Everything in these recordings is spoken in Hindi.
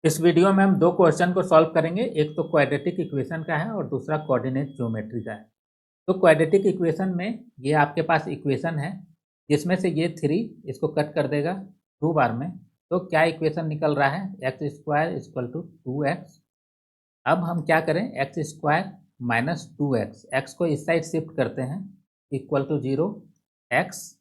इस वीडियो में हम दो क्वेश्चन को सॉल्व करेंगे। एक तो क्वाड्रेटिक इक्वेशन का है और दूसरा कोऑर्डिनेट ज्योमेट्री का है। तो क्वाड्रेटिक इक्वेशन में ये आपके पास इक्वेशन है जिसमें से ये 3 इसको कट कर देगा 2 बार में। तो क्या इक्वेशन निकल रहा है, x square equal to 2x। अब हम क्या करें, x square minus 2x, x को इस साइड शिफ्ट करते हैं इक्वल टू 0, एक्स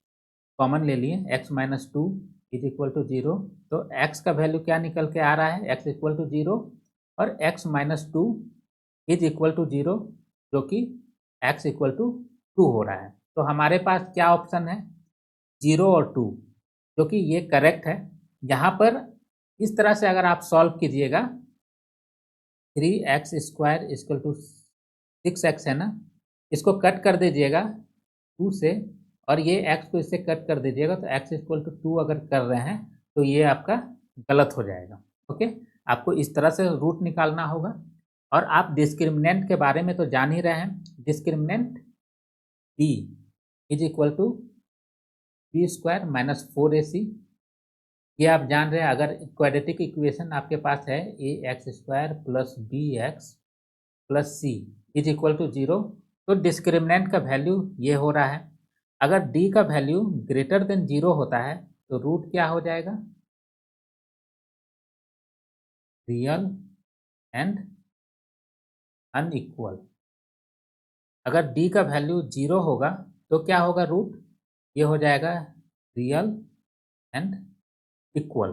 कॉमन ले लिए, x minus 2 is equal to 0। तो x का वैल्यू क्या निकल के आ रहा है, x इक्वल टू 0 और x minus 2 is equal to 0, जो कि x इक्वल टू 2 हो रहा है। तो हमारे पास क्या ऑप्शन है, 0 और 2, जो कि ये करेक्ट है। यहाँ पर इस तरह से अगर आप सॉल्व कीजिएगा, 3x square equal to 6x है ना, इसको कट कर दीजिएगा 2 से और ये x को इससे कट कर दीजिएगा, तो x इक्वल टू 2 अगर कर रहे हैं तो ये आपका गलत हो जाएगा। ओके, आपको इस तरह से रूट निकालना होगा। और आप डिस्क्रिमिनेंट के बारे में तो जान ही रहे हैं, discriminant b is equal to b square minus 4ac, ये आप जान रहे हैं। अगर क्वाड्रेटिक इक्वेशन आपके पास है ax square plus bx plus c is equal to 0, तो डिस्क्रिमिनेंट का वैल्यू ये हो रहा है। अगर d का वैल्यू ग्रेटर देन 0 होता है तो रूट क्या हो जाएगा, रियल एंड अनइक्वल। अगर d का वैल्यू 0 होगा तो क्या होगा, रूट ये हो जाएगा रियल एंड इक्वल।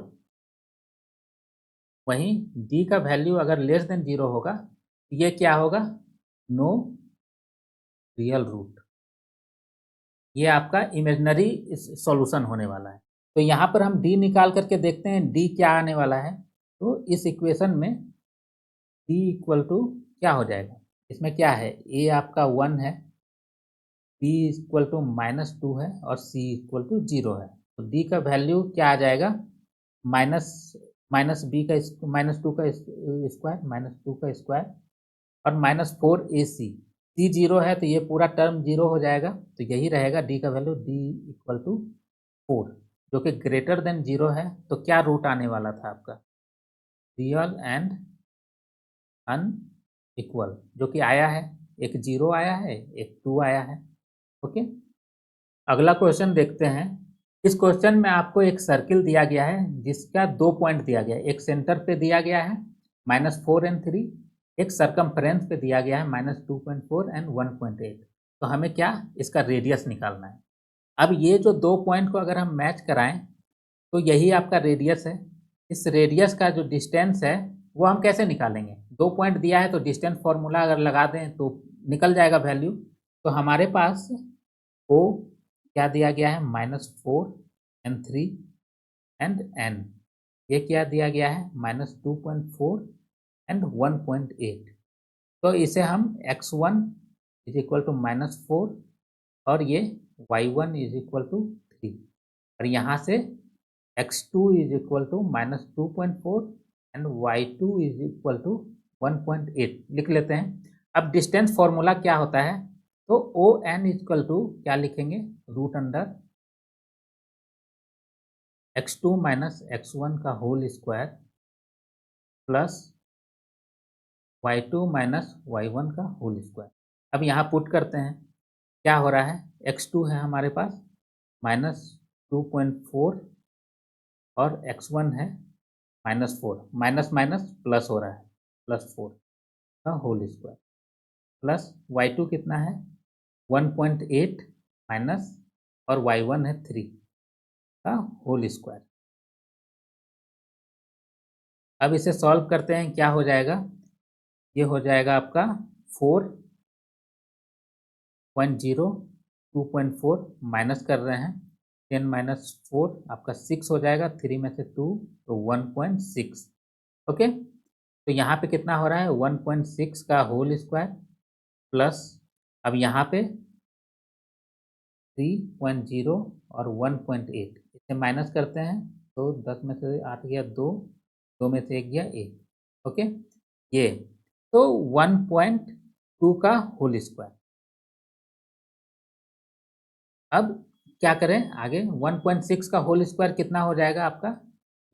वहीं d का वैल्यू अगर लेस देन 0 होगा तो ये क्या होगा, नो रियल रूट। ये आपका इमेजिनरी सॉल्यूशन होने वाला है। तो यहाँ पर हम d निकाल करके देखते हैं d क्या आने वाला है। तो इस इक्वेशन में d इक्वल टू क्या हो जाएगा, इसमें क्या है, a आपका 1 है, b इक्वल टू माइनस 2 है और c इक्वल टू 0 है। तो d का वैल्यू क्या आ जाएगा, माइनस माइनस बी का माइनस 2 का स्क्वायर, माइनस 2 का स्क्वायर और माइनस 4ac, सी 0 है तो ये पूरा टर्म 0 हो जाएगा। तो यही रहेगा d का वैल्यू, d इक्वल टू 4, जो कि ग्रेटर देन 0 है। तो क्या रूट आने वाला था आपका, रियल एंड अनइक्वल, जो कि आया है, एक 0 आया है, एक 2 आया है। ओके, अगला क्वेश्चन देखते हैं। इस क्वेश्चन में आपको एक सर्किल दिया गया है जिसका 2 पॉइंट दिया गया है, एक सेंटर पे दिया गया है -4 and 3, एक सरकमफ्रेंस पे दिया गया है -2.4 and 1.8। तो हमें क्या, इसका रेडियस निकालना है। अब ये जो 2 पॉइंट को अगर हम मैच कराएं तो यही आपका रेडियस है। इस रेडियस का जो डिस्टेंस है वो हम कैसे निकालेंगे, 2 पॉइंट दिया है तो डिस्टेंस फॉर्मूला अगर लगा दें तो निकल जाएगा वैल्यू। तो हमारे पास ओ क्या दिया गया है, -4 and 3 and n, ये क्या दिया गया है, -2.4 and 1.8। तो इसे हम x1 इज इक्वल टू -4 और ये y1 इज इक्वल टू 3, और यहाँ से x2 is equal to -2.4 and y2 is equal to 1.8 लिख लेते हैं। अब डिस्टेंस फॉर्मूला क्या होता है, तो ओ एन इक्वल टू क्या लिखेंगे, root under x2 minus x1 का whole square plus y2 minus y1 का होल स्क्वायर। अब यहाँ पुट करते हैं, क्या हो रहा है, x2 है हमारे पास -2.4 और x1 है -4, माइनस माइनस प्लस हो रहा है, +4 का होल स्क्वायर प्लस y2 कितना है 1.8 माइनस और y1 है 3 का होल स्क्वायर। अब इसे सॉल्व करते हैं, क्या हो जाएगा, ये हो जाएगा आपका 4.0, 2.4 माइनस कर रहे हैं, 10 माइनस 4 आपका 6 हो जाएगा, 3 में से 2 तो 1.6। ओके, तो यहाँ पे कितना हो रहा है, 1.6 का होल स्क्वायर प्लस, अब यहाँ पे 3.0 और 1.8, इसे माइनस करते हैं तो 10 में से 8 गया 2, 2 में से 1 गया 1। ओके, ये तो 1.2 का होल स्क्वायर। अब क्या करें आगे, 1.6 का होल स्क्वायर कितना हो जाएगा आपका,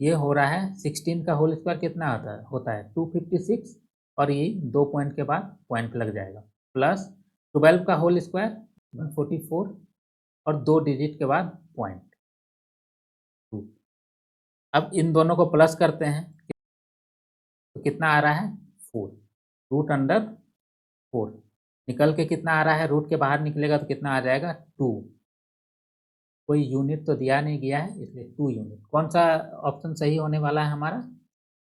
ये हो रहा है 16 का होल स्क्वायर कितना होता है 256 और ये 2 पॉइंट के बाद पॉइंट लग जाएगा, प्लस 12 का होल स्क्वायर 144 और 2 डिजिट के बाद पॉइंट 2। अब इन दोनों को प्लस करते हैं तो कितना आ रहा है 4, रूट अंडर 4 निकल के कितना आ रहा है, रूट के बाहर निकलेगा तो कितना आ जाएगा 2। कोई यूनिट तो दिया नहीं गया है इसलिए 2 यूनिट। कौन सा ऑप्शन सही होने वाला है हमारा,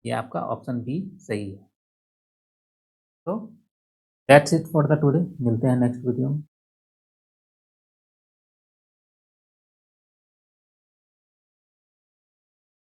ये आपका ऑप्शन बी सही है। तो that's it for the today, मिलते हैं नेक्स्ट वीडियो में।